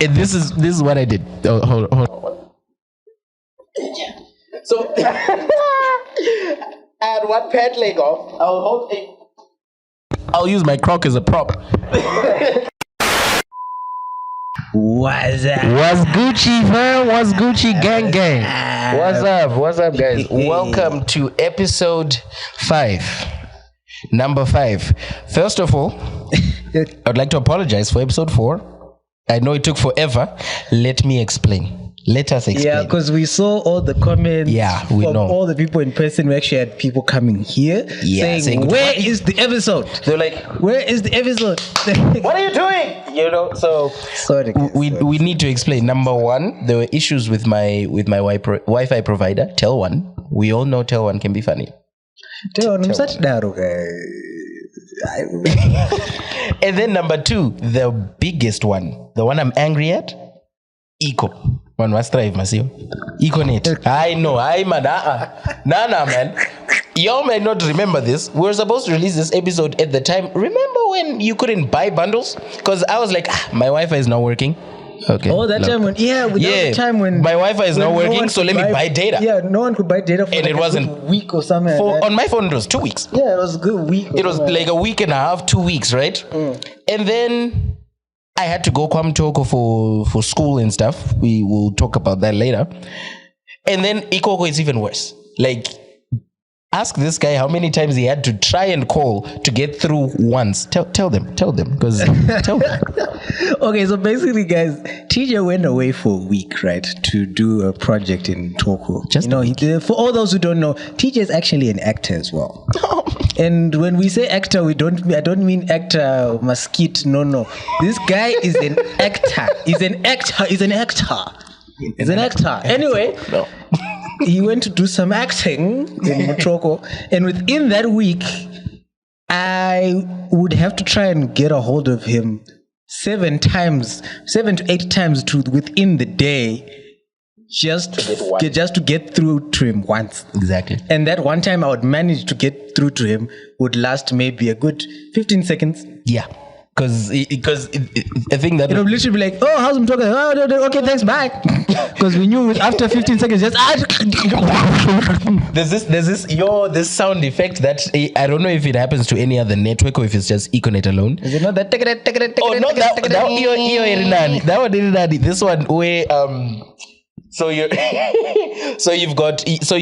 And this is what I did. Oh, hold on. So I had one pant leg off. I'll use my croc as a prop. What's up? What's Gucci, fam? What's Gucci, gang? What's up? What's up, guys? Welcome to episode 5. Number 5. First of all, I'd like to apologize for episode 4. I know it took forever. Let me explain. Let us explain. Yeah, because we saw all the comments we from know. all the people in person. We actually had people coming here saying, where is the episode? They're like, where is the episode? what are you doing? You know, so sorry, we need to explain. Number 1, there were issues with my Wi-Fi provider, Tel1. We all know Tel1 can be funny. I'm such daro guy. And then number 2, the biggest one, the one I'm angry at, Eco. One must strive, Masio. Econet. I know. Nah, man. Y'all may not remember this. We were supposed to release this episode at the time. Remember when you couldn't buy bundles? Because I was like, my Wi-Fi is not working. Okay. Oh, that time when the time when my Wi-Fi is not working, so let me buy data. Yeah, no one could buy data for and like it wasn't a week or something. On my phone, it was 2 weeks. Yeah, it was a good week. It was like a week and a half, 2 weeks, right? And then I had to go Kwamtoko for school and stuff. We will talk about that later. And then Ikoko is even worse. Like, ask this guy how many times he had to try and call to get through once. Tell them, because tell them. Okay, so basically, guys, TJ went away for a week, right, to do a project in Toko. For all those who don't know, TJ is actually an actor as well. And when we say actor, I don't mean actor, mosquito. No. This guy is an actor. He's an actor. Anyway, he went to do some acting in Motoko, and within that week, I would have to try and get a hold of him 7 to 8 times within the day. Just to get through to him once. Exactly. And that one time I would manage to get through to him would last maybe a good 15 seconds. Yeah. Because I think that... It would literally be like, oh, how's him talking? Oh, okay, thanks, bye. Because we knew after 15 seconds, just... There's this sound effect that I don't know if it happens to any other network or if it's just Econet alone. Is it not that? Oh, no, that one. This one where... So you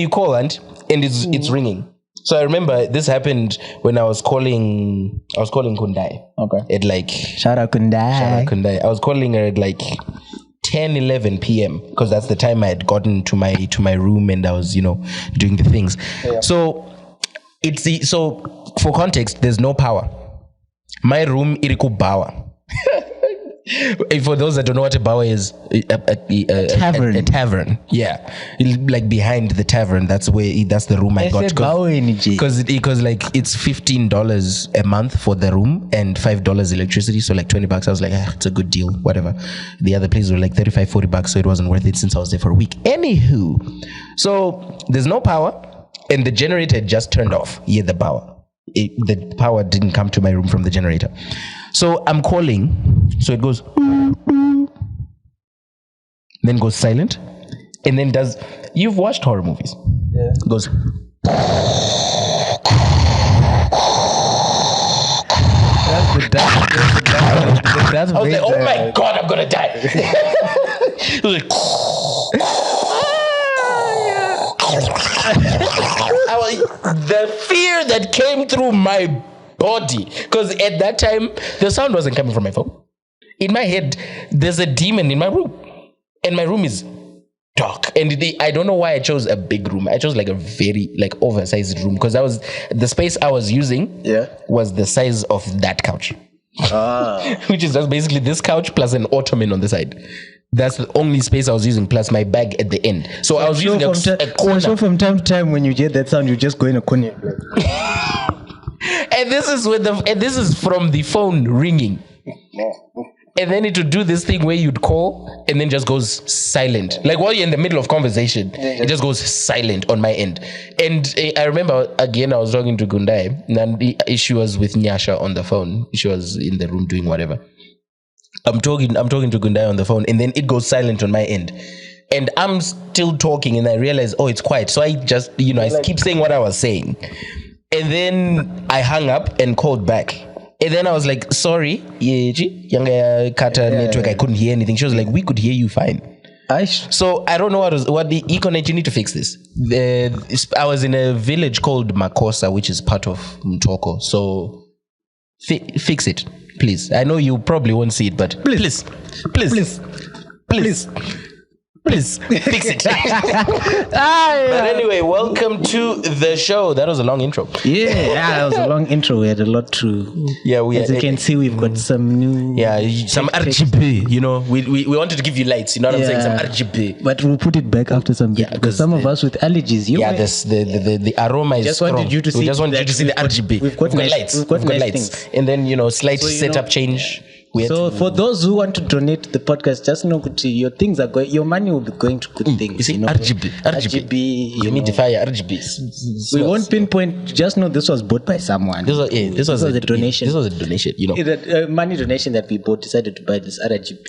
call and it's ringing. So I remember this happened when I was calling Kundai. Okay. At like shout out Kundai. I was calling her at like 10-11 p.m. because that's the time I had gotten to my room and I was doing the things. Yeah. So for context, there's no power. My room iriku bawa. For those that don't know what a bower is, a tavern. A tavern, yeah, like behind the tavern. That's the room I got. Because like it's $15 a month for the room and $5 electricity, so like $20. I was like, it's a good deal, whatever. The other places were like $35-$40, so it wasn't worth it since I was there for a week. Anywho, so there's no power, and the generator just turned off. Yeah, the power didn't come to my room from the generator. So I'm calling, so it goes, then goes silent, and then you've watched horror movies. Yeah. It goes. I was like, oh my God, I'm gonna die. It was like, the fear that came through my body, because at that time the sound wasn't coming from my phone. In my head, there's a demon in my room, and my room is dark. And I don't know why I chose a big room. I chose like a very oversized room because the space I was using was the size of that couch, which is just basically this couch plus an ottoman on the side. That's the only space I was using, plus my bag at the end. So I was using a corner. So from time to time, when you get that sound, you just go in a corner. And this is from the phone ringing. And then it would do this thing where you'd call and then just goes silent. Like while you're in the middle of conversation, it just goes silent on my end. And I remember, again, I was talking to Gundai, and she was with Nyasha on the phone. She was in the room doing whatever. I'm talking to Gundai on the phone, and then it goes silent on my end. And I'm still talking, and I realize, oh, it's quiet. So I just, I keep saying what I was saying. And then I hung up and called back. And then I was like, sorry, network, I couldn't hear anything. She was like, we could hear you fine. So I don't know what the Econet, you need to fix this. I was in a village called Makosa, which is part of Mtoko. So fix it, please. I know you probably won't see it, but please fix it. But anyway, welcome to the show. That was a long intro. Yeah, that was a long intro. We had a lot to. Yeah, as you can see, we've got some new. Yeah, some RGB. We wanted to give you lights. You know what I'm saying? Some RGB. But we'll put it back after some bit because some of us with allergies. The aroma is strong. We just wanted you to see the RGB. We've got lights. We've got lights. And then slight setup change. So for those who want to donate to the podcast, just know your things are going. Your money will be going to good things. You see, RGB. Humidifier, RGB. We won't pinpoint. Just know this was bought by someone. This was a donation. This was a donation. A money donation that we both decided to buy this RGB.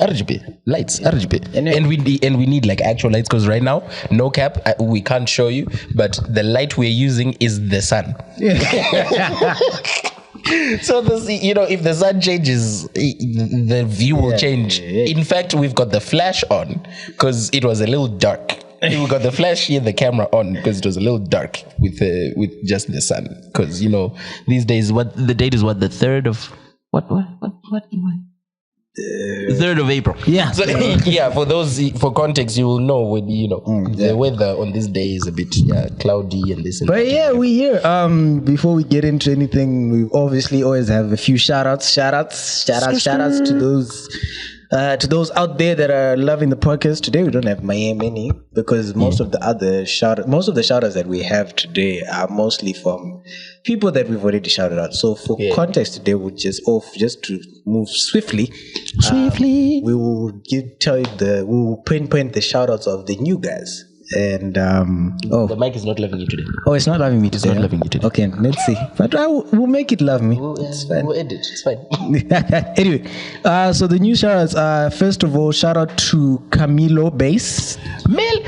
RGB lights. RGB. Anyway. And we need like actual lights because right now, no cap, we can't show you, but the light we're using is the sun. So this, if the sun changes, the view will change. In fact, we've got the flash on because it was a little dark. We got the flash here, the camera on because it was a little dark with just the sun. Because these days, the date is the 3rd of what? 3rd of April. Yeah. So for context, you will know when the weather on this day is a bit cloudy and this. But we here. Before we get into anything, we obviously always have a few shout outs to those out there that are loving the podcast. Today we don't have Miami because most of the shout outs that we have today are mostly from people that we've already shouted out. So for context today, we'll just to move swiftly. We will we'll pinpoint the shout outs of the new guys. And the mic is not loving you today. Oh, it's not loving me today. It's not loving you today. Okay, let's see. But we'll make it love me. It's fine. We'll edit. It's fine. Anyway, so the new shout outs are, first of all, shout out to Camilo Bass. Milo.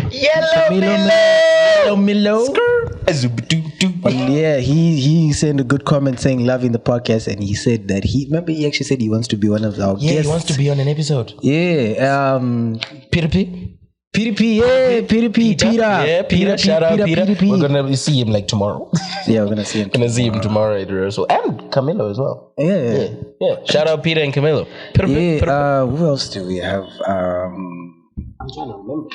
Yeah, he sent a good comment saying loving the podcast, and he said that he actually said he wants to be one of our guests. Yeah, he wants to be on an episode. Yeah. PDP, Peter. Yeah, Peter. Shout out, Peter. We're gonna see him like tomorrow. Yeah, we're gonna see him. Gonna see him tomorrow at rehearsal, and Camilo as well. Yeah. Shout out Peter and Camilo. Who else do we have? I'm trying to remember.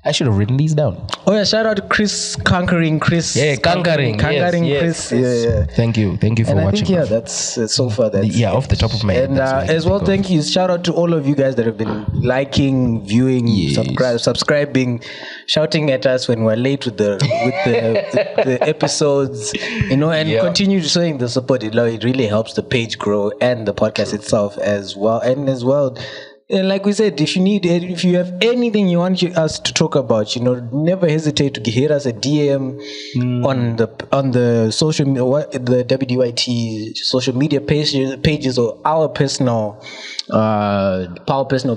I should have written these down. Oh yeah, shout out to Chris, Conquering Chris. Yeah, Conquering Chris. Yeah. Thank you for watching. I think that's so far off the top of my head. And as well, thank you. Shout out to all of you guys that have been liking, viewing, subscribing, shouting at us when we're late with the episodes, and continue showing the support. It really helps the page grow and the podcast itself as well. And like we said, if you have anything you want us to talk about, never hesitate to hit us a DM on the social the WDYT social media pages or our personal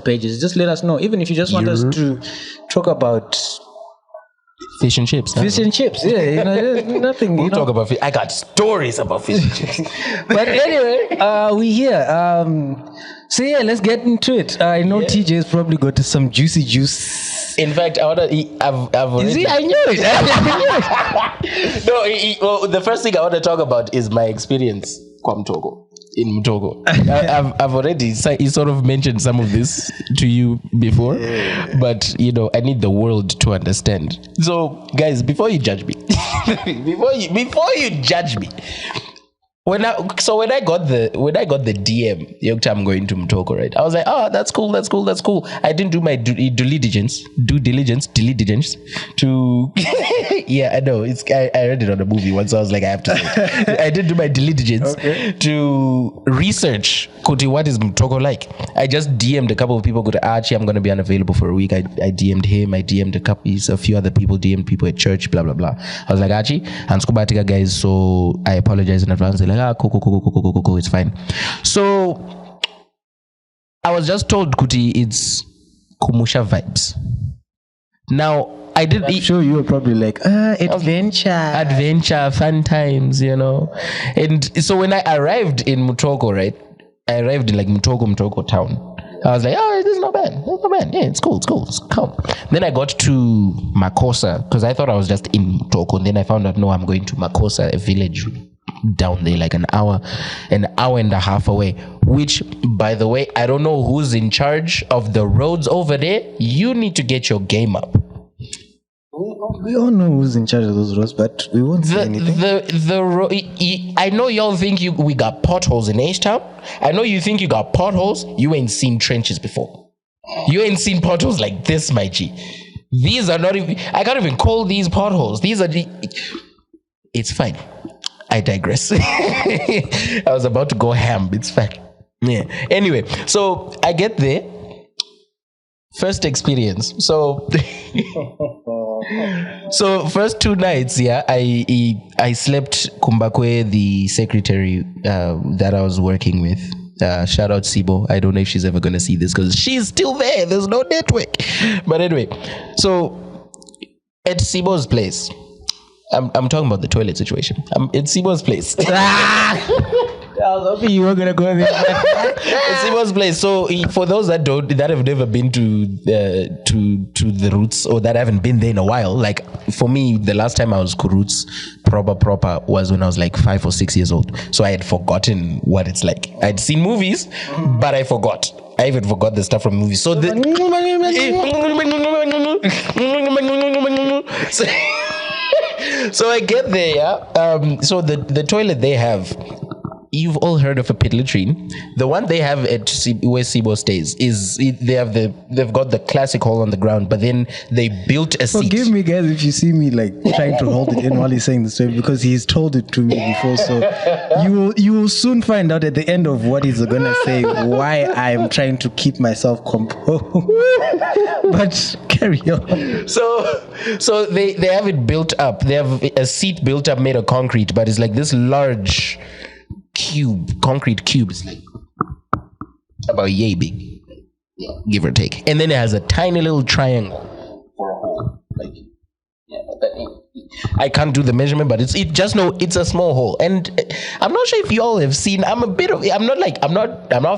pages. Just let us know. Even if you just want us to talk about fish and chips. Yeah, nothing. We'll talk about fish. I got stories about fish and chips. But anyway, we here. So let's get into it. I know TJ's probably got some juicy juice. In fact, I've already. See, I knew it. No, the first thing I want to talk about is my experience in Mtoko. I've already sort of mentioned some of this to you before, but I need the world to understand. So, guys, before you judge me, before you judge me. When I got the DM, I'm going to Mtoko, right? I was like, oh, that's cool. I didn't do my due diligence to yeah, I know. I read it on a movie once, so I was like, I have to say it. I didn't do my diligence to research what is Mtoko like. I just DM'd a couple of people, Archie, I'm gonna be unavailable for a week. I DM'd him, I DM'd a few other people, DM'd people at church, blah blah blah. I was like, Archie, and Skubatika guys, so I apologize in advance. They're like, cool, it's fine. So I was just told, Kuti, it's Kumusha vibes. Now, I did. I'm sure you were probably like, adventure, fun times, And so when I arrived in Mutoko, right? I arrived in like Mutoko town. I was like, oh, this is not bad. Yeah, it's cool. It's calm. Then I got to Makosa because I thought I was just in Mutoko. And then I found out, no, I'm going to Makosa, a village down there, like an hour and a half away. Which, by the way, I don't know who's in charge of the roads over there. You need to get your game up. We all know who's in charge of those roads, but we won't say anything. I know y'all think we got potholes in H-Town. I know you think you got potholes. You ain't seen trenches before. You ain't seen potholes like this, my G. These are not even... I can't even call these potholes. These are... It's fine. I digress. I was about to go ham. It's fine. Yeah. Anyway, so I get there. First experience. So first 2 nights, yeah, I slept Kumbakwe, the secretary that I was working with. Shout out Sibo. I don't know if she's ever gonna see this because she's still there. There's no network. But anyway, so at Sibo's place, I'm talking about the toilet situation. I'm at Sibo's place. I was hoping you were gonna go there. It's Sibo's place. So for those that have never been to the roots or that haven't been there in a while, like for me, the last time I was Kuroots proper was when I was like 5 or 6 years old. So I had forgotten what it's like. I'd seen movies, but I forgot. I even forgot the stuff from movies. So so I get there, yeah. So the toilet they have, you've all heard of a pit latrine. The one they have at where Sibo stays they've got the classic hole on the ground, but then they built a seat. Forgive me, guys, if you see me like trying to hold it in while he's saying the story, because he's told it to me before. So you will soon find out at the end of what he's gonna say why I'm trying to keep myself composed. But carry on. So they have it built up. They have a seat built up made of concrete, but it's like this large concrete cube. It's like about yay big, yeah, give or take. And then it has a tiny little triangle for a hole. Like, yeah, I can't do the measurement, but it's a small hole. And I'm not sure if you all have seen. I'm not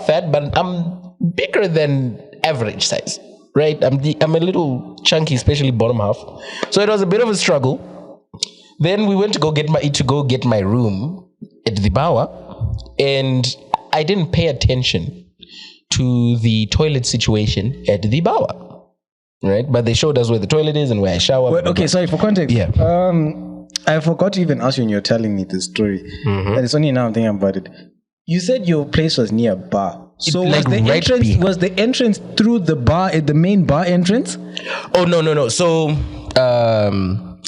fat, but I'm bigger than average size. Right? I'm a little chunky, especially bottom half. So it was a bit of a struggle. Then we went to go get my room at the Bawa, and I didn't pay attention to the toilet situation at the Bawa. Right? But they showed us where the toilet is and where I shower. Well, okay, sorry, for context. Yeah. I forgot to even ask you when you're telling me this story. Mm-hmm. And it's only now I'm thinking about it. You said your place was near a bar. So was the entrance through the bar, the main bar entrance? Oh, no. So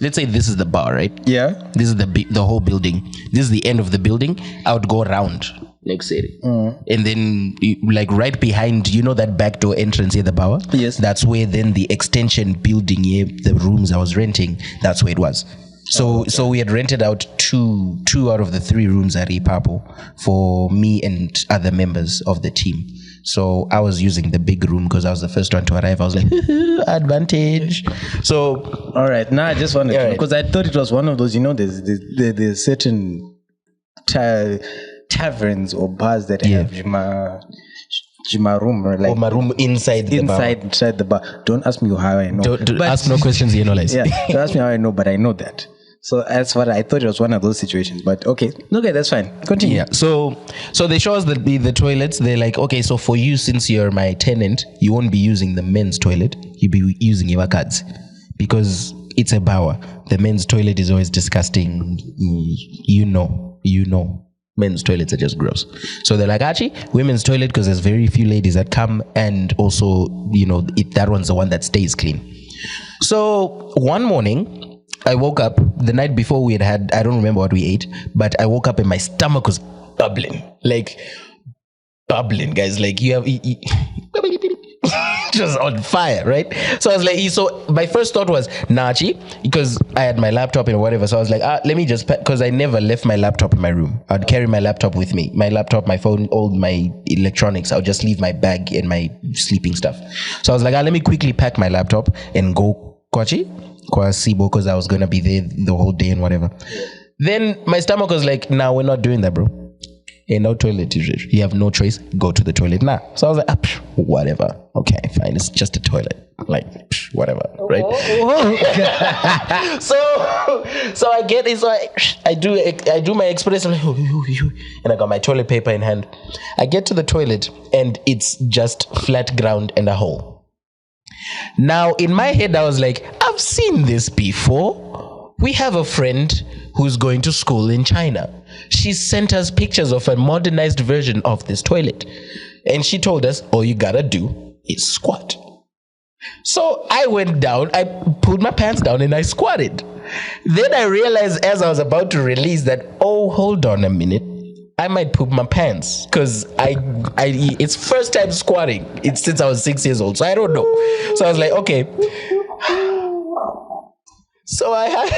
let's say this is the bar, right? Yeah. This is the whole building. This is the end of the building. I would go around, like say, and then like right behind, that back door entrance here, the bar. Yes. That's where then the extension building here, the rooms I was renting, that's where it was. So we had rented out two out of the 3 rooms at Ipapo for me and other members of the team. So I was using the big room because I was the first one to arrive. I was like, advantage. So all right, now I just wanted to know, because I thought it was one of those, there's certain taverns or bars that have Jima room, or like my room inside the bar. Don't ask me how I know. Don't ask no questions, Lies. Yeah, don't ask me how I know, but I know that. So that's what I thought. It was one of those situations. But okay, that's fine. Continue. Yeah. So they show us the toilets. They're like, okay, so for you, since you're my tenant, you won't be using the men's toilet. You'll be using your cards because it's a bower. The men's toilet is always disgusting. You know. Men's toilets are just gross. So they're like, actually, women's toilet, because there's very few ladies that come, and also, that one's the one that stays clean. So one morning, I woke up the night before we had I don't remember what we ate, but I woke up and my stomach was bubbling, guys. Like you have. it was on fire, right? So I was like, so my first thought was, Nachi, because I had my laptop and whatever. So I was like, let me just, because I never left my laptop in my room. I'd carry my laptop with me. My laptop, my phone, all my electronics. I would just leave my bag and my sleeping stuff. So I was like, let me quickly pack my laptop and go kwa Sibo, because I was going to be there the whole day and whatever. Then my stomach was like, nah, we're not doing that, bro. Ain't no toilet. You have no choice. Go to the toilet now. So I was like, whatever. Okay, fine. It's just a toilet. Like, whatever, right? So I get it. So I do my express, and I got my toilet paper in hand. I get to the toilet, and it's just flat ground and a hole. Now, in my head, I was like, I've seen this before. We have a friend who's going to school in China. She sent us pictures of a modernized version of this toilet. And she told us, all you gotta do is squat. So I went down, I pulled my pants down and I squatted. Then I realized as I was about to release that, oh, hold on a minute. I might poop my pants because it's first time squatting. It's since I was 6 years old. So I don't know. So I was like, okay. So I had,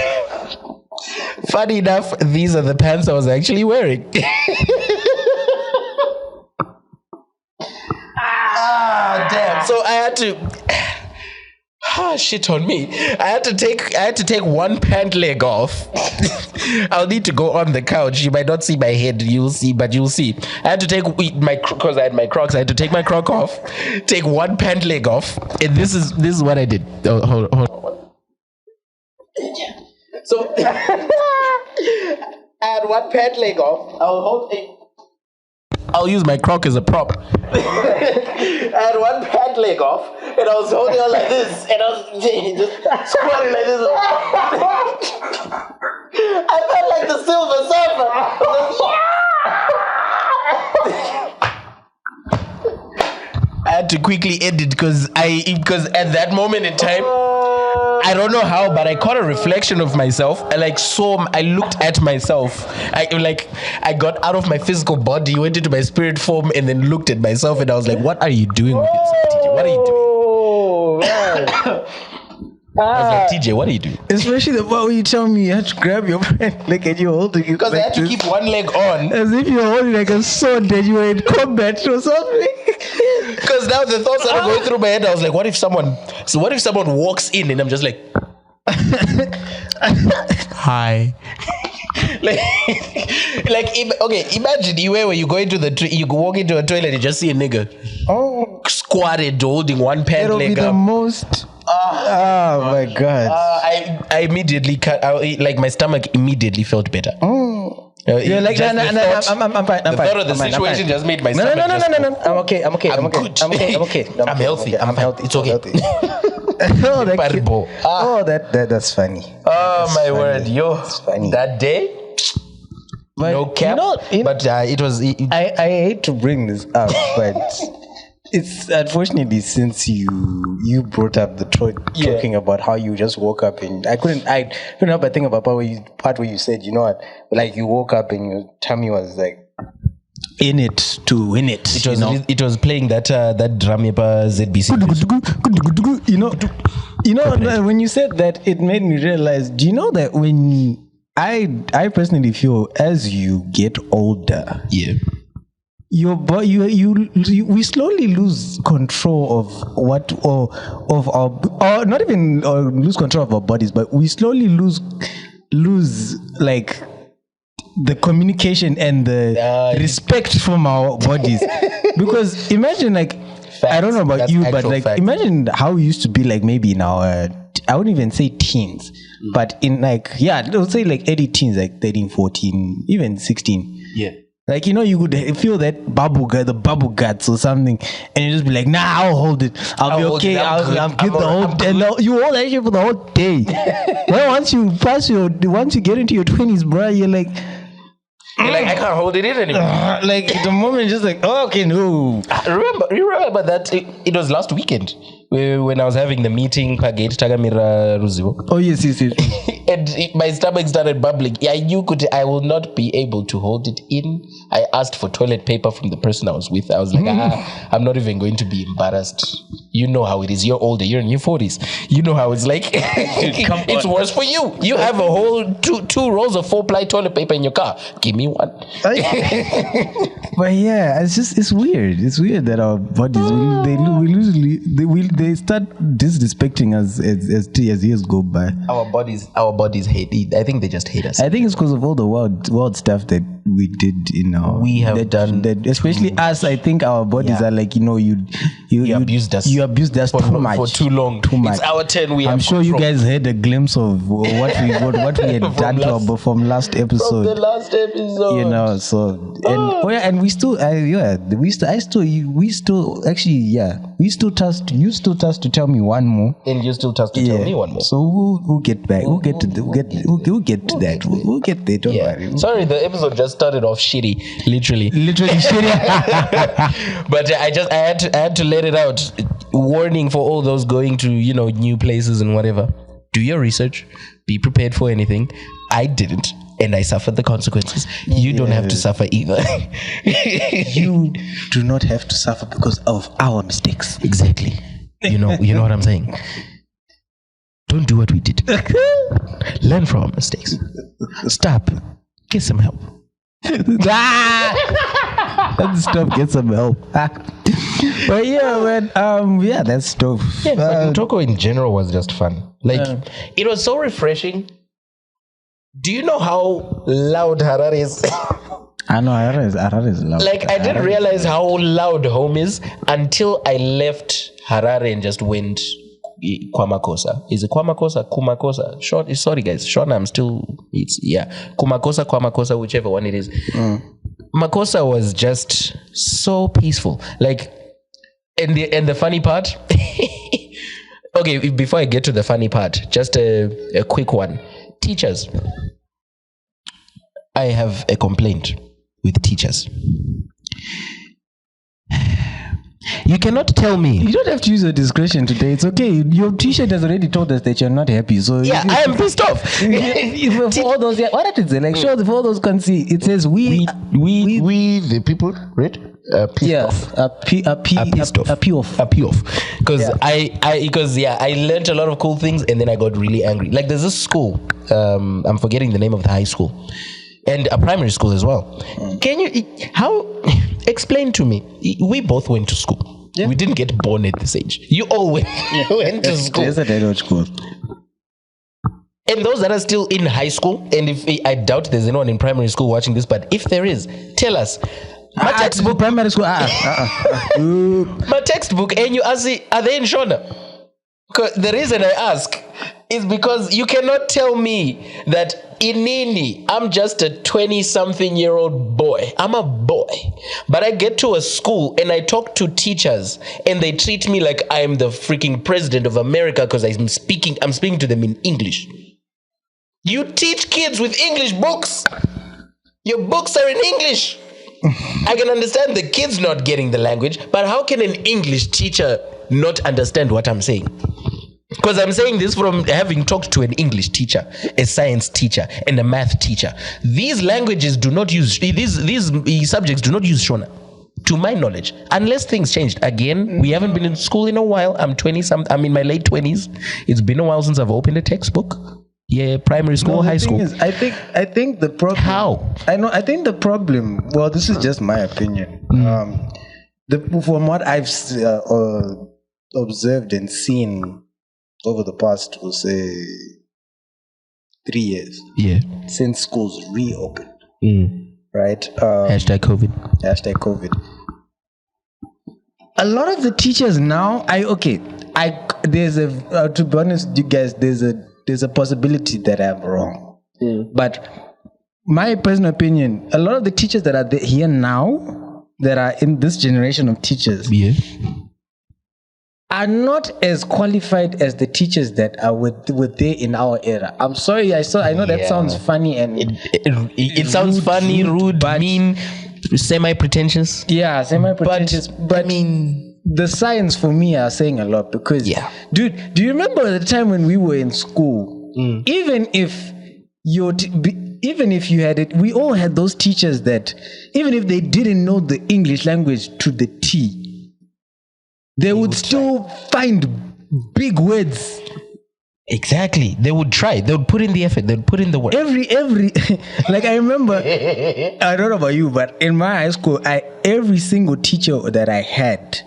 funny enough, these are the pants I was actually wearing. Damn. So I had to, shit on me. I had to take one pant leg off. I'll need to go on the couch. You might not see my head. You'll see, but you'll see. I had to take because I had my Crocs. I had to take my Croc off, take one pant leg off, and this is what I did. Oh, hold on. So I had one pant leg off. I'll use my Croc as a prop. I had one pant leg off, and I was holding on like this, and I was just squatting like this. I felt like the Silver Surfer. I had to quickly end it because at that moment in time, I don't know how, but I caught a reflection of myself. I looked at myself. I got out of my physical body, went into my spirit form, and then looked at myself, and I was like, "What are you doing with yourself, TJ? What are you doing?" I was like, TJ, what are you doing? Especially the part where you tell me you had to grab your friend leg and you're holding it. Because I had to keep one leg on. As if you're holding like a sword that you were in combat or something. Because now the thoughts that are going through my head, I was like, what if someone walks in and I'm just like, hi. Imagine you walk into a toilet and you just see a nigga squatted holding one pant It'll leg be up. The most. Oh my god! I immediately my stomach immediately felt better. You're like, I'm fine. The thought of the situation just made my stomach. No. I'm okay. I'm good. I'm okay. I'm healthy. I'm healthy. It's okay. That's funny. Oh my word, that day. But, no cap. But it was. I hate to bring this up, but it's unfortunately since you brought up the talking about how you just woke up and I couldn't help but think about part where you said, you know what, like you woke up and your tummy was like in it to win it. It was playing that drum ZBC. You know when you said that, it made me realize. Do you know that when I personally feel as you get older, your body, we slowly lose control of our not even lose control of our bodies, but we slowly lose like the communication and the respect from our bodies. Because imagine I don't know about you, but imagine how we used to be maybe in our, I wouldn't even say teens, but in let's say early teens, 13, 14, even 16. Yeah. You could feel that the bubble guts or something, and you just be like, nah, I'll hold it. I'll be okay. I'm good the whole day. No, you hold that shit for the whole day. Well, once you get into your 20s, bro, you're like, I can't hold it in anymore. The moment just oh, okay, no. You remember that it was last weekend. when I was having the meeting, Pagate Tagamira Ruzivo. Oh, yes. And my stomach started bubbling. Yeah, I will not be able to hold it in. I asked for toilet paper from the person I was with. I was like, I'm not even going to be embarrassed. You know how it is. You're older. You're in your 40s. You know how it's like. It's worse for you. You have a whole two rolls of 4-ply toilet paper in your car. Give me one. But yeah, it's weird. It's weird that our bodies they start disrespecting us as years go by. Our bodies hate it. I think they just hate us. I think it's because of all the wild stuff that we did in our. We have done that, especially us. I think our bodies are like, you abused us. You abused us too much for too long. Too much. It's our turn. I'm sure you guys had a glimpse of what we had done from last episode. From the last episode. So and we still tasked you still tasked to tell me one more, and you still tasked to tell me one more. So we'll get back. We'll get to that. We'll get there. Don't worry. Sorry, the episode just started off shitty, literally shitty. But I had to let it out. Warning for all those going to new places and whatever. Do your research. Be prepared for anything. I didn't, and I suffered the consequences. You don't have to suffer either. You do not have to suffer because of our mistakes. Exactly. You know what I'm saying. Don't do what we did. Learn from our mistakes. Stop. Get some help. Stop. Get some help. But that's dope. Toko in general was just fun. It was so refreshing. Do you know how loud Harare is? I know Harare is loud. I didn't realize how loud home is until I left Harare and just went Kwamakosa. Is it Kwamakosa? Kumakosa? Sorry guys. Shona, Kwamakosa, whichever one it is. Makosa was just so peaceful. And the funny part. Okay, before I get to the funny part, just a quick one. Teachers. I have a complaint with teachers. You cannot tell me. You don't have to use your discretion today. It's okay. Your t-shirt has already told us that you're not happy. So I am pissed off. For all those, what did it say? Sure, for all those can see, it says we the people, right? Pissed off. Because I learned a lot of cool things and then I got really angry. There's this school. I'm forgetting the name of the high school. And a primary school as well. Can you explain to me? We both went to school. Yeah. We didn't get born at this age. You all went to school. Yes, I did school. And those that are still in high school, and I doubt there's anyone in primary school watching this, but if there is, tell us. My textbook, primary school. My textbook, and you ask, are they in Shona? The reason I ask is because you cannot tell me that in Nini, I'm just a 20-something-year-old boy. I'm a boy. But I get to a school and I talk to teachers and they treat me like I'm the freaking president of America because I'm speaking to them in English. You teach kids with English books. Your books are in English. I can understand the kids not getting the language, but how can an English teacher not understand what I'm saying? Because I'm saying this from having talked to an English teacher, a science teacher, and a math teacher. These languages do not use, these subjects do not use Shona, to my knowledge, unless things changed. Again, we haven't been in school in a while. I'm in my late 20s. It's been a while since I've opened a textbook. Yeah, primary school, high school. I think the problem. How? I think the problem. Well, this is just my opinion. From what I've observed and seen over the past, we'll say, 3 years. Yeah. Since schools reopened. Right? Hashtag COVID. A lot of the teachers now, there's to be honest, you guys, there's a possibility that I'm wrong. But my personal opinion, a lot of the teachers that are here now, that are in this generation of teachers, are not as qualified as the teachers that were there in our era. I'm sorry, I know that sounds funny and it sounds funny, rude, mean, semi-pretentious. Yeah, semi-pretentious. But I mean, the signs for me are saying a lot because, dude, do you remember the time when we were in school? Even if even if you had it, we all had those teachers that even if they didn't know the English language to the T, they would still find big words. Exactly. They would try. They would put in the effort. They would put in the work. Every like I remember, I don't know about you, but in my high school, every single teacher that I had,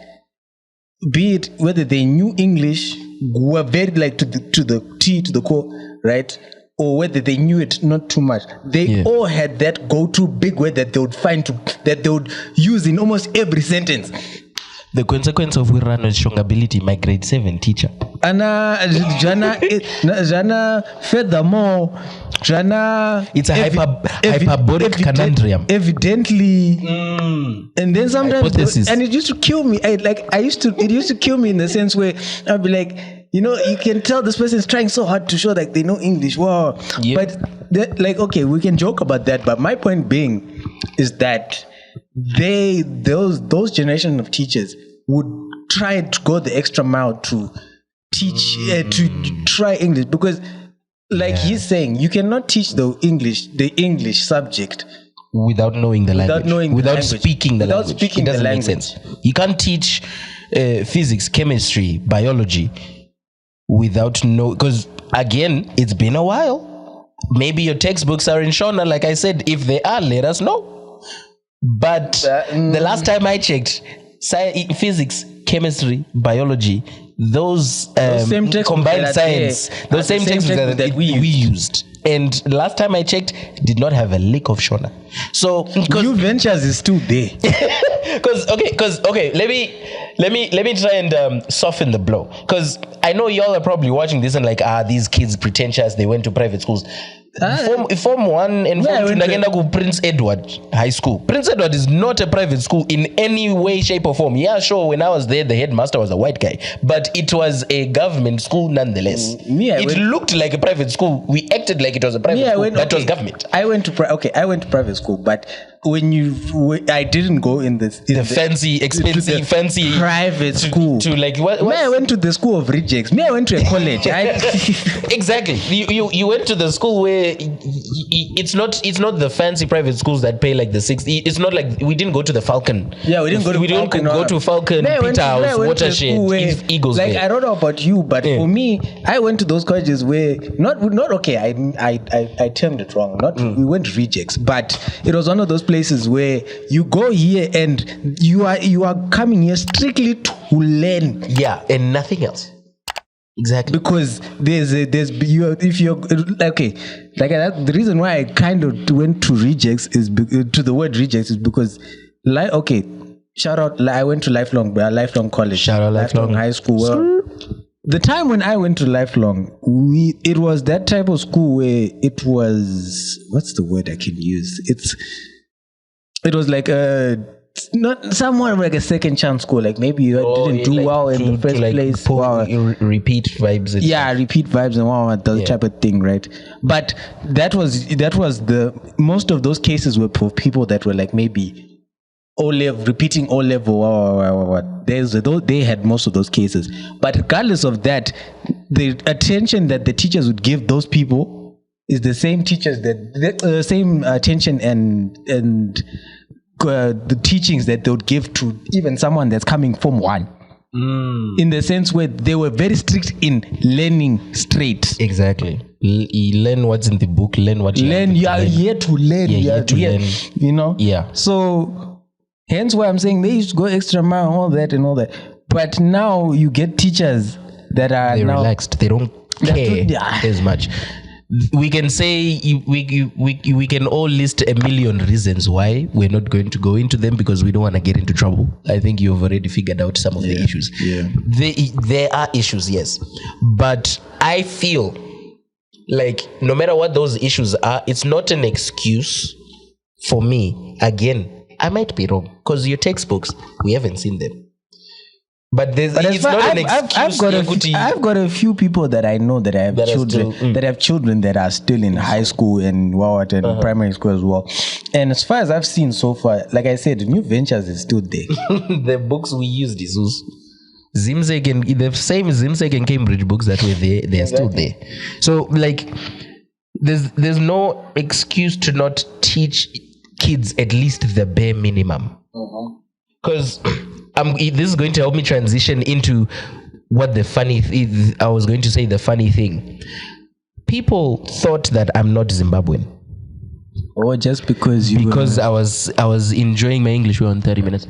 be it whether they knew English, were very like to the T, to the core, right? Or whether they knew it not too much, they all had that go-to big word that they would that they would use in almost every sentence. The consequence of we run with strong ability, my grade 7 teacher. Jana, furthermore, Jana. It's a hyperbolic conundrum. Evidently, and then sometimes, and it used to kill me. It used to kill me in the sense where I'd be like, you can tell this person is trying so hard to show like they know English. Wow, but okay, we can joke about that. But my point being is that those generation of teachers would try to go the extra mile to teach to try English because he's saying you cannot teach the English subject without knowing the language, without speaking the language. It doesn't make sense. You can't teach physics, chemistry, biology without because again it's been a while. Maybe your textbooks are in Shona, like I said. If they are, let us know. But the last time I checked, physics, chemistry, biology, those same combined science, those same textbooks that we used. And last time I checked, did not have a lick of Shona. So New Ventures is still there. Because let me try and soften the blow. Because I know y'all are probably watching this and like, these kids pretentious, they went to private schools. Form 1 and Form 2 nagenda ku Prince Edward High School. Prince Edward is not a private school in any way, shape or form. Yeah, sure, when I was there, the headmaster was a white guy. But it was a government school nonetheless. It looked like a private school. We acted like it was a private school. That was government. I went to private school, but I didn't go in the fancy, expensive, fancy private school. To like what? I went to the school of rejects. I went to a college. Exactly. You went to the school where it's not the fancy private schools that pay like the it's not like we didn't go to the Falcon. Yeah, we didn't go to Falcon, Peter House, Watershed, Eagles. Like I don't know about you, but for me, I went to those colleges where not okay. I termed it wrong. We went to rejects, but it was one of those places where you go here and you are coming here strictly to learn. Yeah, and nothing else. Exactly. Because the reason why I kind of went to rejects to the word rejects is because shout out, I went to lifelong college. Shout out lifelong high school. Well, the time when I went to lifelong, it was that type of school where it was, what's the word I can use? It was like not somewhat like a second chance school. Like maybe you didn't do well in the first place. Repeat vibes. Repeat vibes and that type of thing, right? But that was the most of those cases were for people that were like maybe repeating O level. They had most of those cases. But regardless of that, the attention that the teachers would give those people is the same teachers that same attention and the teachings that they would give to even someone that's coming from one. In the sense where they were very strict in learning straight. Exactly. Learn what's in the book, learn what you learn. You are here to learn. Learn. You know? Yeah. So hence why I'm saying they used to go extra mile, all that. But now you get teachers that are relaxed. They don't care as much. We can say we can all list a million reasons why we're not going to go into them because we don't want to get into trouble. I think you've already figured out some of the issues. Yeah. There are issues, yes. But I feel like no matter what those issues are, it's not an excuse for me. Again, I might be wrong because your textbooks, we haven't seen them. But But it's not an excuse. I've got a few people that I know that have That are children still, that have children that are still in high school and primary school as well. And as far as I've seen so far, like I said, New Ventures is still there. The books we used is Zimzek and the same Zimzek and Cambridge books that were there, they are still there. So like there's no excuse to not teach kids at least the bare minimum. Because this is going to help me transition into what the funny I was going to say the funny thing. People thought that I'm not Zimbabwean. Or just because I was enjoying my English. We're on 30 minutes.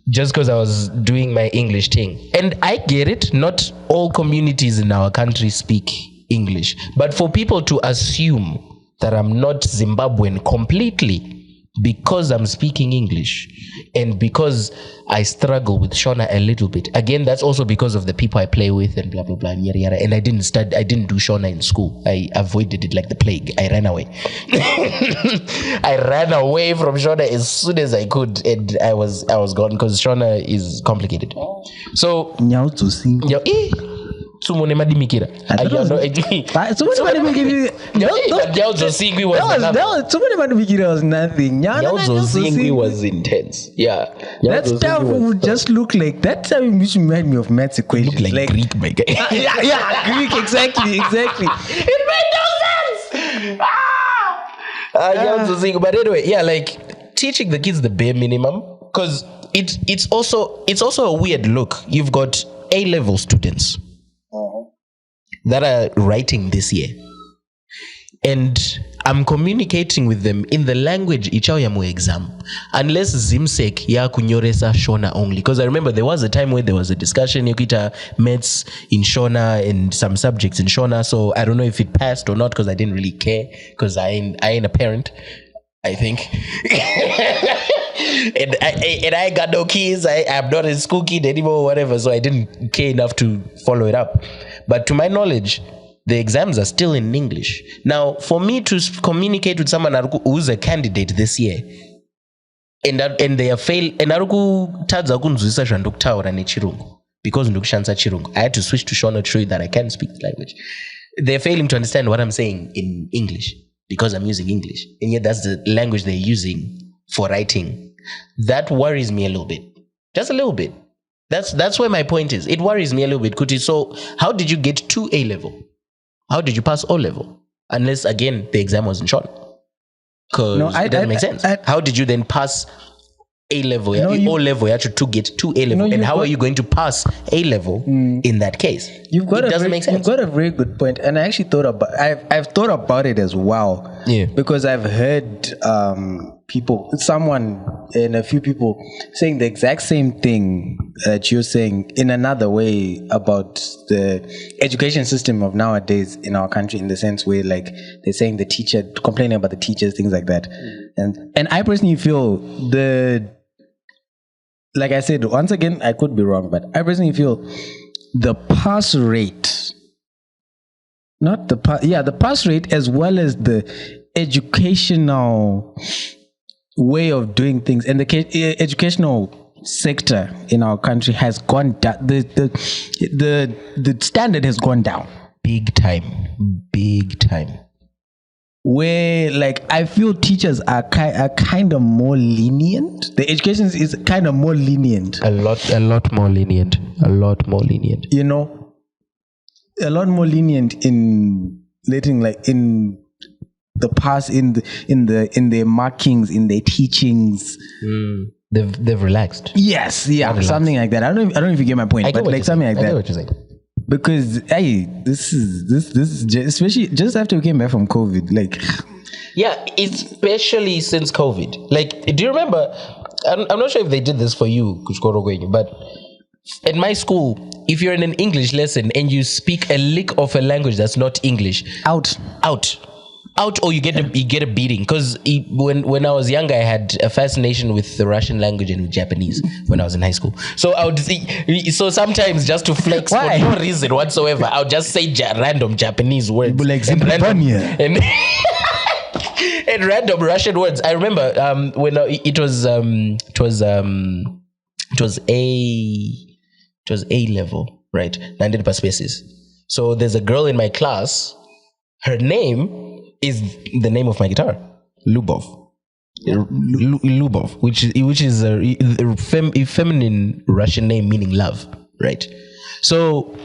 Just because I was doing my English thing. And I get it. Not all communities in our country speak English. But for people to assume that I'm not Zimbabwean completely because I'm speaking English and because I struggle with Shona a little bit. Again, that's also because of the people I play with and blah, blah, blah, and yada, yada. And I didn't do Shona in school. I avoided it like the plague. I ran away. I ran away from Shona as soon as I could, and I was gone because Shona is complicated. So, Sumone madimikira. Was nothing. Was intense. Yeah. That stuff would just look like that time which reminded me of maths equations. Look like Greek, my guy. yeah, Greek, exactly. It made no sense. But anyway, yeah, like teaching the kids the bare minimum, because it's also a weird look. You've got A-level students that are writing this year, and I'm communicating with them in the language ichao ya mu exam, unless Zimsek ya kunyoresa Shona only. Because I remember there was a time where there was a discussion yokita maths in Shona and some subjects in Shona, so I don't know if it passed or not because I didn't really care, because I ain't a parent, I think. and I got no kids. I'm not a school kid anymore, whatever, so I didn't care enough to follow it up. But to my knowledge, the exams are still in English. Now, for me to communicate with someone who's a candidate this year, and they have failed, and tadza kunzwisa zvandokutaura nechirungu because ndokushandisa chirungu, I had to switch to Shona to show you that I can speak the language. They're failing to understand what I'm saying in English because I'm using English, and yet that's the language they're using for writing. That worries me a little bit, just a little bit. That's where my point is. It worries me a little bit, Kuti. So how did you get to A-level? How did you pass O-level? Unless, again, the exam was in Shona. Because it doesn't make sense. How did you then pass A-level? O-level, you had to get to A-level. And how are you going to pass A-level in that case? It doesn't make sense. You've got a very good point. And I actually I've thought about it as well. Yeah. Because I've heard someone and a few people saying the exact same thing that you're saying in another way about the education system of nowadays in our country, in the sense where like they're saying complaining about the teachers, things like that. And I personally feel like I said, once again, I could be wrong, but I personally feel the pass rate, the pass rate as well as the educational way of doing things and the educational sector in our country has gone down. The standard has gone down big time. Where like I feel teachers are kind of more lenient. The education is kind of more lenient. A lot more lenient. You know, a lot more lenient in letting like in the past in their markings, in their teachings. They've relaxed. Yes, yeah, relaxed. Something like that. I don't know if you get my point, but like something like that. I get what you're saying. Because hey, this is just, especially just after we came back from COVID, like yeah, especially since COVID. Like, do you remember? I'm not sure if they did this for you, but at my school, if you're in an English lesson and you speak a lick of a language that's not English, out, or you get a beating. Because when I was younger, I had a fascination with the Russian language and with Japanese when I was in high school. So I would so sometimes just to flex for no reason whatsoever, I would just say random Japanese words like and random Russian words. I remember when it was was A level, right? Landed per species. So there's a girl in my class. Her name is the name of my guitar, Lubov. Lubov, which is a feminine Russian name meaning love, right? So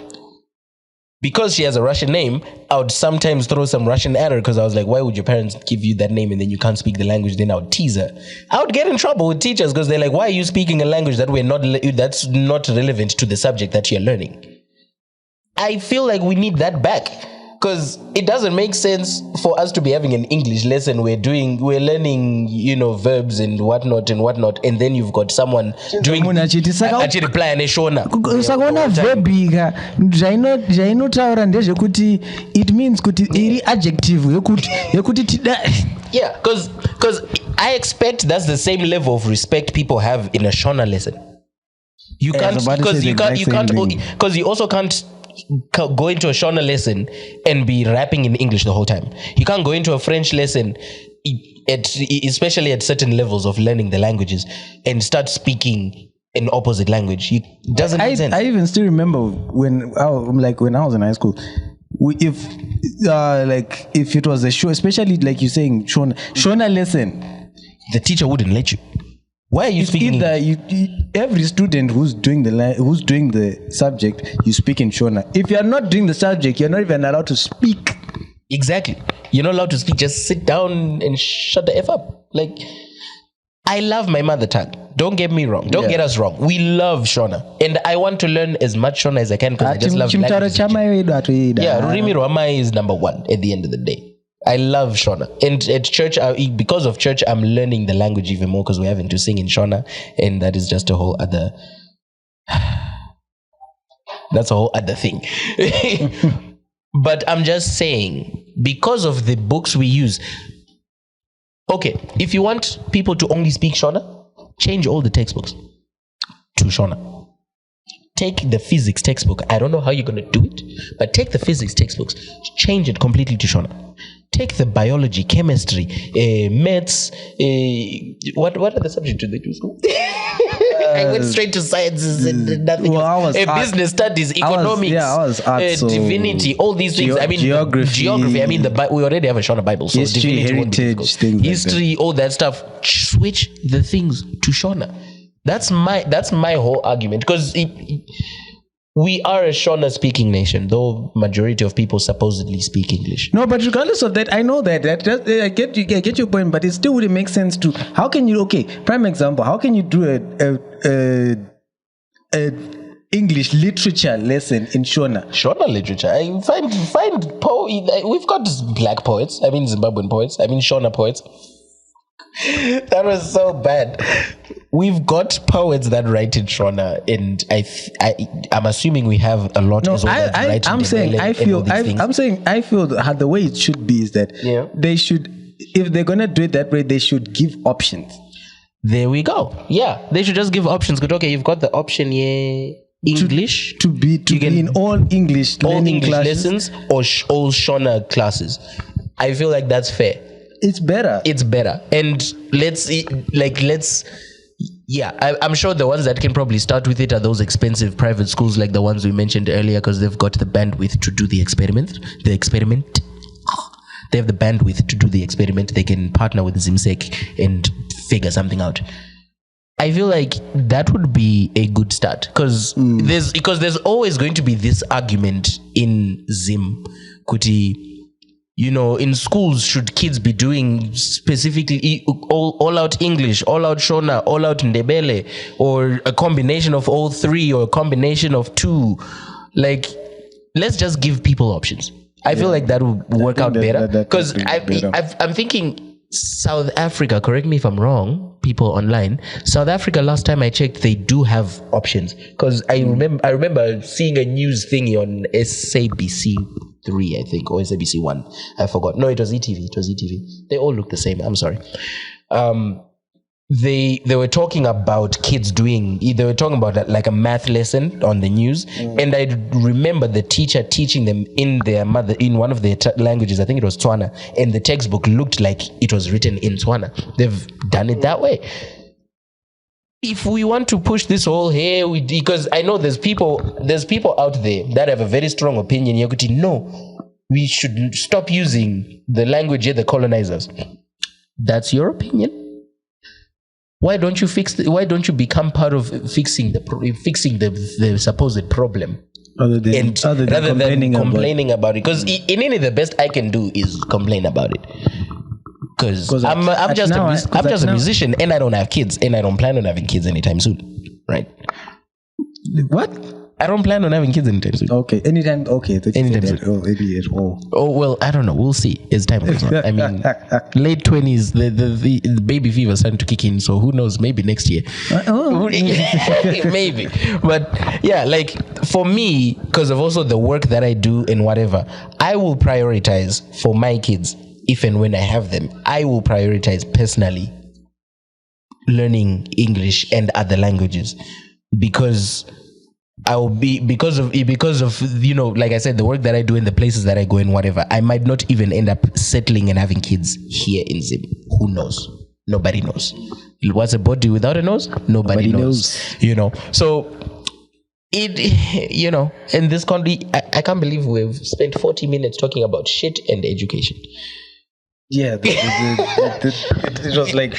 because she has a Russian name, I would sometimes throw some Russian at her because I was like, why would your parents give you that name and then you can't speak the language? Then I would tease her. I would get in trouble with teachers because they're like, why are you speaking a language that's not relevant to the subject that you're learning? I feel like we need that back. Because it doesn't make sense for us to be having an English lesson. We're learning, verbs and whatnot, and then you've got someone doing actually play and shona. Sakaona verbiga zvainotaura ndezvekuti it means kuti iri adjective yekuti yeah, because I expect that's the same level of respect people have in a Shona lesson. You can't because you also can't go into a Shona lesson and be rapping in English the whole time. You can't go into a French lesson, especially at certain levels of learning the languages, and start speaking an opposite language. It doesn't make sense. I even still remember when I was in high school. If it was a show, especially like you're saying Shona lesson, the teacher wouldn't let you. Why are you speaking? Every student who's doing the subject, you speak in Shona. If you're not doing the subject, you're not even allowed to speak. Exactly. You're not allowed to speak. Just sit down and shut the F up. Like, I love my mother tongue. Don't get me wrong. Don't get us wrong. We love Shona. And I want to learn as much Shona as I can because I just love language. Yeah, Rurimi Rwamai is number one at the end of the day. I love Shona. And at church, because of church, I'm learning the language even more because we're having to sing in Shona. And that is just a whole other... That's a whole other thing. But I'm just saying, because of the books we use... Okay, if you want people to only speak Shona, change all the textbooks to Shona. Take the physics textbook. I don't know how you're going to do it, but take the physics textbooks, change it completely to Shona. Take the biology, chemistry, maths. What other subject did they do school? I went straight to sciences and nothing else. Business studies, economics, divinity, all these things. Geography. I mean, we already have a Shona Bible, so history, heritage, things history, like that. All that stuff. Switch the things to Shona. That's my whole argument because we are a Shona speaking nation, though majority of people supposedly speak English. No, but regardless of that, I know that I get your point, but it still wouldn't make sense to. How can you? Okay, prime example. How can you do a English literature lesson in Shona? Shona literature. I find we've got black poets. I mean Zimbabwean poets. I mean Shona poets. That was so bad. We've got poets that write in Shona, and I'm assuming we have a lot. I'm saying I feel the way it should be is that they should, if they're gonna do it that way, they should give options. There we go. Yeah, they should just give options. Good. Okay, you've got the option here. English to be in all English lessons or all Shona classes. I feel like that's fair. It's better. And I'm sure the ones that can probably start with it are those expensive private schools like the ones we mentioned earlier because they've got the bandwidth to do the experiment. They have the bandwidth to do the experiment. They can partner with Zimsek and figure something out. I feel like that would be a good start because there's always going to be this argument in Zim, Kuti. In schools, should kids be doing specifically all out English, all out Shona, all out Ndebele, or a combination of all three, or a combination of two? Like, let's just give people options. I feel like that would work out better. Because I'm thinking South Africa, correct me if I'm wrong, people online, South Africa, last time I checked, they do have options. Because I remember seeing a news thingy on SABC 3, I think, or SABC 1. I forgot. No, it was ETV. They all look the same. I'm sorry. They were talking about kids they were talking about like a math lesson on the news, and I remember the teacher teaching them in one of their languages. I think it was Tswana, and the textbook looked like it was written in Tswana. They've done it that way. if we want to push this whole because I know there's people out there that have a very strong opinion. No, we should stop using the language of the colonizers. That's your opinion. Why don't you become part of fixing the supposed problem? Rather than complaining about it. Because in any, the best I can do is complain about it. Because I'm just a musician, and I don't have kids, and I don't plan on having kids anytime soon, right? What? I don't plan on having kids anytime soon. Okay, anytime. Okay, anytime soon. Oh, maybe at all. Oh well, I don't know. We'll see as time goes on. I mean, late 20s, the baby fever is starting to kick in. So who knows? Maybe next year. Maybe, but yeah, like for me, because of also the work that I do and whatever, I will prioritize for my kids. If and when I have them, I will prioritize personally learning English and other languages because I will be because of like I said, the work that I do and the places that I go and whatever. I might not even end up settling and having kids here in Zim. Who knows? Nobody knows. What's a body without a nose? Nobody knows. So in this country, I can't believe we've spent 40 minutes talking about shit and education. Yeah, it was like,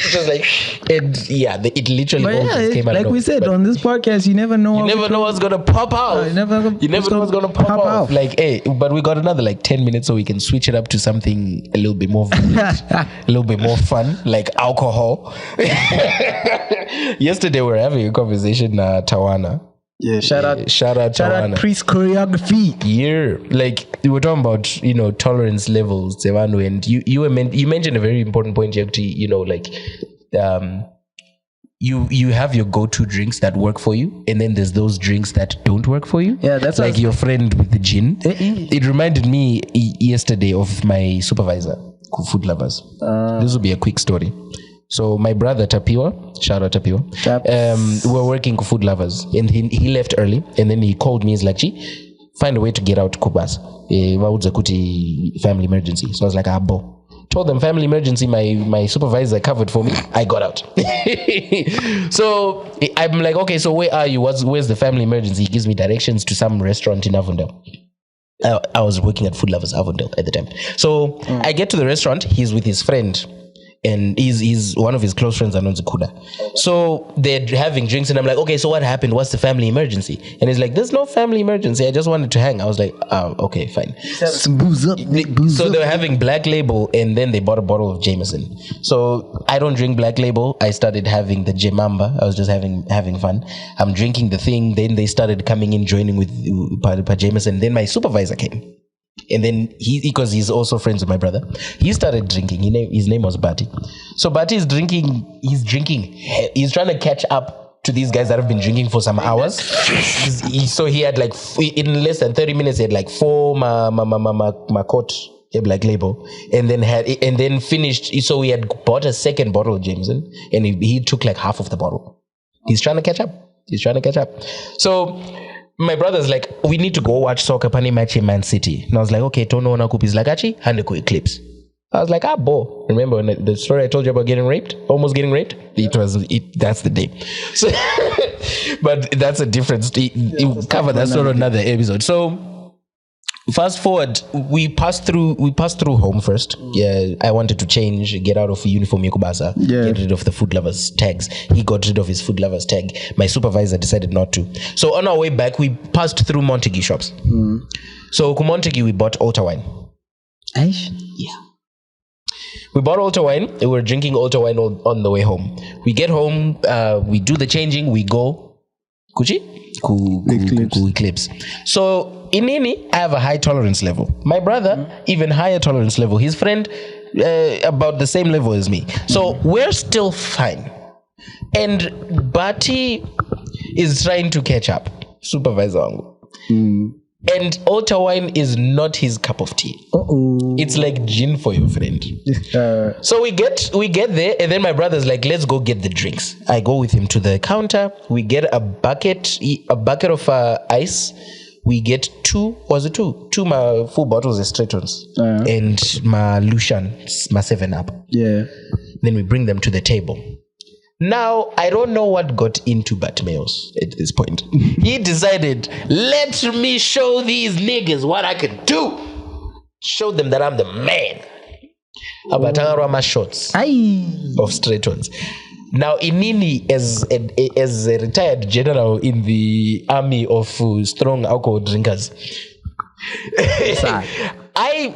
it literally all just came out. Like we said on this podcast, you never know. You never know what's gonna pop out. You never know what's gonna pop out. Like, hey, but we got another 10 minutes, so we can switch it up to something a little bit more, a little bit more fun, like alcohol. Yesterday we were having a conversation, Tawana. Yeah, shout out Priest Choreography. Yeah, like we were talking about tolerance levels, Zevanu, and you mentioned a very important point, Jagti. You have your go-to drinks that work for you, and then there's those drinks that don't work for you. Yeah, that's like your friend with the gin. It reminded me yesterday of my supervisor, Food Lovers. This will be a quick story. So my brother Tapiwa, shout out Tapiwa, we were working with Food Lovers, and he left early, and then he called me. He's like, "Gee, find a way to get out to Kubas. Family emergency." So I was like, "Bo." Told them family emergency. My supervisor covered for me. I got out. So I'm like, "Okay, so where are you? Where's the family emergency?" He gives me directions to some restaurant in Avondale. I was working at Food Lovers Avondale at the time. So I get to the restaurant. He's with his friend. And he's one of his close friends, Anonzi Kuda. So they're having drinks, and I'm like, okay, so what happened? What's the family emergency? And he's like, there's no family emergency. I just wanted to hang. I was like, oh, okay, fine. Some booze up. So they were having Black Label, and then they bought a bottle of Jameson. So I don't drink Black Label. I started having the Jemamba. I was just having fun. I'm drinking the thing. Then they started coming in, joining with Jameson. Then my supervisor came. And then because he's also friends with my brother, he started drinking. His name was Bati. So Bati is drinking. He's trying to catch up to these guys that have been drinking for some hours. So he had in less than 30 minutes, he had 4 Makot Black Label, and then finished. So he had bought a second bottle of Jameson, and he took half of the bottle. He's trying to catch up. So my brother's like, we need to go watch soccer pani match in Man City. And I was like, okay, Tono Nakupi's like, achi, Handeko Eclipse. I was like, bo. Remember when the story I told you about almost getting raped? That's the day. So, but that's a different, cover that story another episode. So, fast forward, we passed through home first. Yeah, I wanted to change, get out of uniform Yokubasa, get rid of the Food Lovers tags. He got rid of his Food Lovers tag. My supervisor decided not to. So on our way back, we passed through Montague shops. So Montague, we bought Alta wine. Aish? Yeah. We bought Alta wine. We were drinking Alta wine on the way home. We get home, we do the changing, we go. Kuchi? Eclipse. So in Nini, I have a high tolerance level. My brother, even higher tolerance level. His friend, about the same level as me. So we're still fine. And Bati is trying to catch up. Supervisor wangu. And Alta wine is not his cup of tea. It's like gin for your friend. So we get there, and then my brother's like, let's go get the drinks. I go with him to the counter. We get a bucket of ice. We get two my full bottles of Stratons and my Lucian, my 7-Up. Yeah. Then we bring them to the table. Now, I don't know what got into Bartimaeus at this point. He decided, let me show these niggas what I can do. Show them that I'm the man. Abatangarama shots of straight ones. Now, Inini, as a retired general in the army of strong alcohol drinkers, I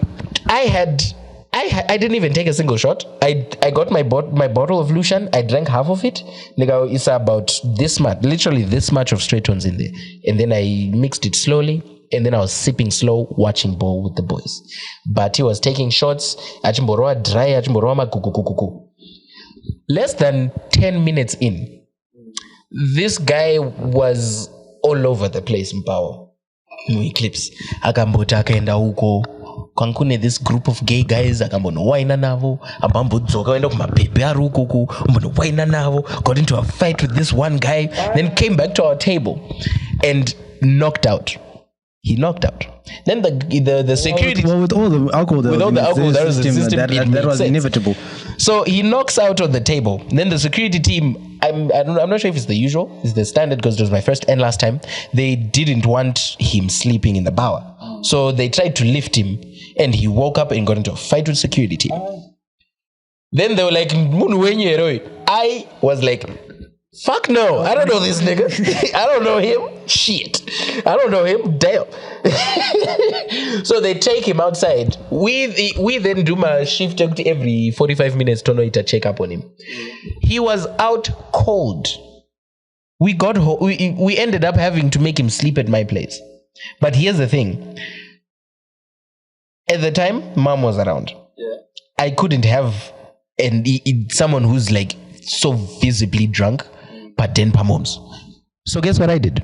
didn't even take a single shot. I got my bottle of Lucian. I drank half of it. It's about this much, literally this much of straight ones in there. And then I mixed it slowly. And then I was sipping slow, watching ball with the boys. But he was taking shots. Achimboroa dry, achimboroa makukukukuku. Less than 10 minutes in, this guy was all over the place, Mpao. Eclipse. Akambota akaenda huko. Kwankune this group of gay guys akambono waina navo. Abambudzoka wenda kumapepe ari huko. Mbono waina navo. Got into a fight with this one guy. Then came back to our table and knocked out. He knocked out. Then the security... Well, with all the alcohol that was in the system, that was inevitable. So he knocks out on the table. Then the security team, I'm not sure if it's the usual, it's the standard because it was my first and last time. They didn't want him sleeping in the bower. So they tried to lift him and he woke up and got into a fight with security team. Then they were like, I was like, fuck no, I don't know this nigga. I don't know him. Shit. I don't know him. Damn. So they take him outside. We then do my shift every 45 minutes to check up on him. He was out cold. We got we ended up having to make him sleep at my place. But here's the thing. At the time, mom was around. Yeah. I couldn't have someone who's like so visibly drunk. But 10 moms. So guess what I did?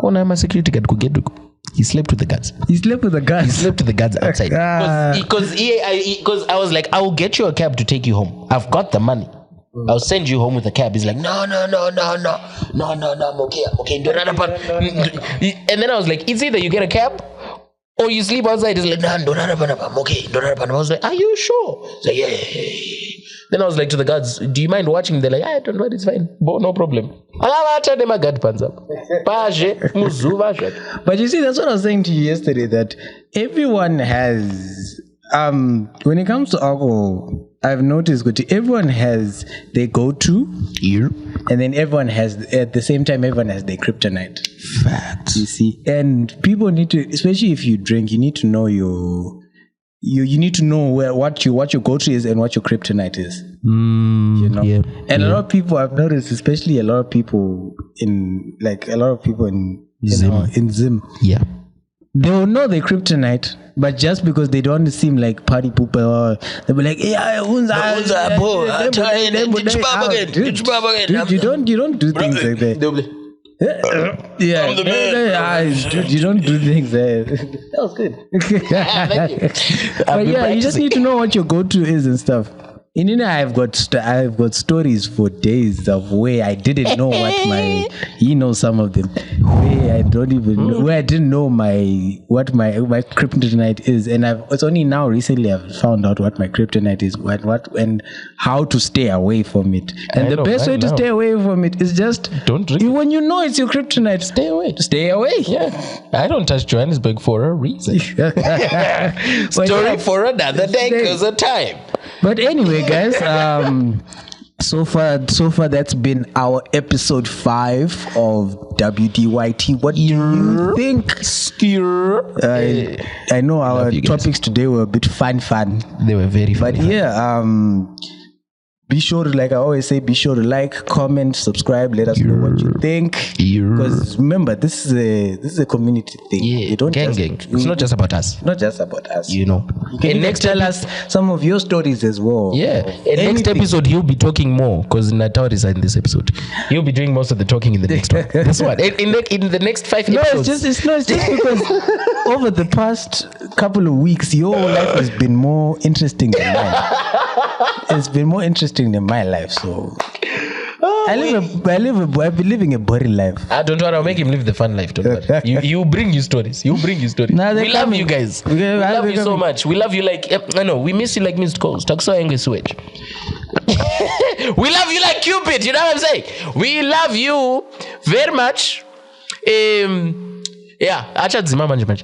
My security guard could get to go. He slept with the guards. He slept with the guards outside. Because I was like, I will get you a cab to take you home. I've got the money. I'll send you home with a cab. He's like, no, I'm okay. And then I was like, it's either you get a cab or you sleep outside. He's like, I'm okay. I was like, are you sure? He's like, yeah. Then I was like to the guards, do you mind watching? They're like, I don't mind, it's fine. No problem. But you see, that's what I was saying to you yesterday, that everyone has, when it comes to alcohol, I've noticed everyone has their go-to, and then everyone has, at the same time, everyone has their kryptonite. Facts. You see, and people need to, especially if you drink, you need to know you need to know what your go-to is and what your kryptonite is. You know, and a lot of people I've noticed, especially a lot of people in Zim. Yeah. They will know their kryptonite, but just because they don't seem like party people, they'll be like, "Yeah, dude, you don't do things like that." Yeah, dude, you don't do things there. That was good. But yeah, you just need to know what your go-to is and stuff. In India, I've got stories for days of where I didn't know what he knows some of them, where I don't even know, where I didn't know what my kryptonite is, and it's only now recently I've found out what my kryptonite is, what and how to stay away from it. And the best way to stay away from it is just don't drink. When you know it's your kryptonite, stay away. Stay away. Yeah, I don't touch Johannesburg for a reason. Story for another day, because of time. But anyway, guys, so far that's been our episode 5 of WDYT. What do you think? I know our topics today were a bit fun. They were very fun. But yeah, be sure to, like I always say, be sure to like, comment, subscribe. Let us know what you think. Because remember, this is a community thing. Yeah, you don't gang. It's not just about us. Not just about us. You know. You can next tell us some of your stories as well. Yeah. In next episode, he'll be talking more because Natal is in this episode. He'll be doing most of the talking in the next one. This one. In the next 5 episodes. It's just because over the past couple of weeks, your life has been more interesting than mine. It's been more interesting than my life, so I've been living a boring life. Don't worry, I'll make him live the fun life. Don't worry. You bring you stories. We love you guys. We love you so much. We love you like, I know, we miss you like missed calls. Talk so angry switch. We love you like Cupid. You know what I'm saying? We love you very much. Yeah, achadzima manje.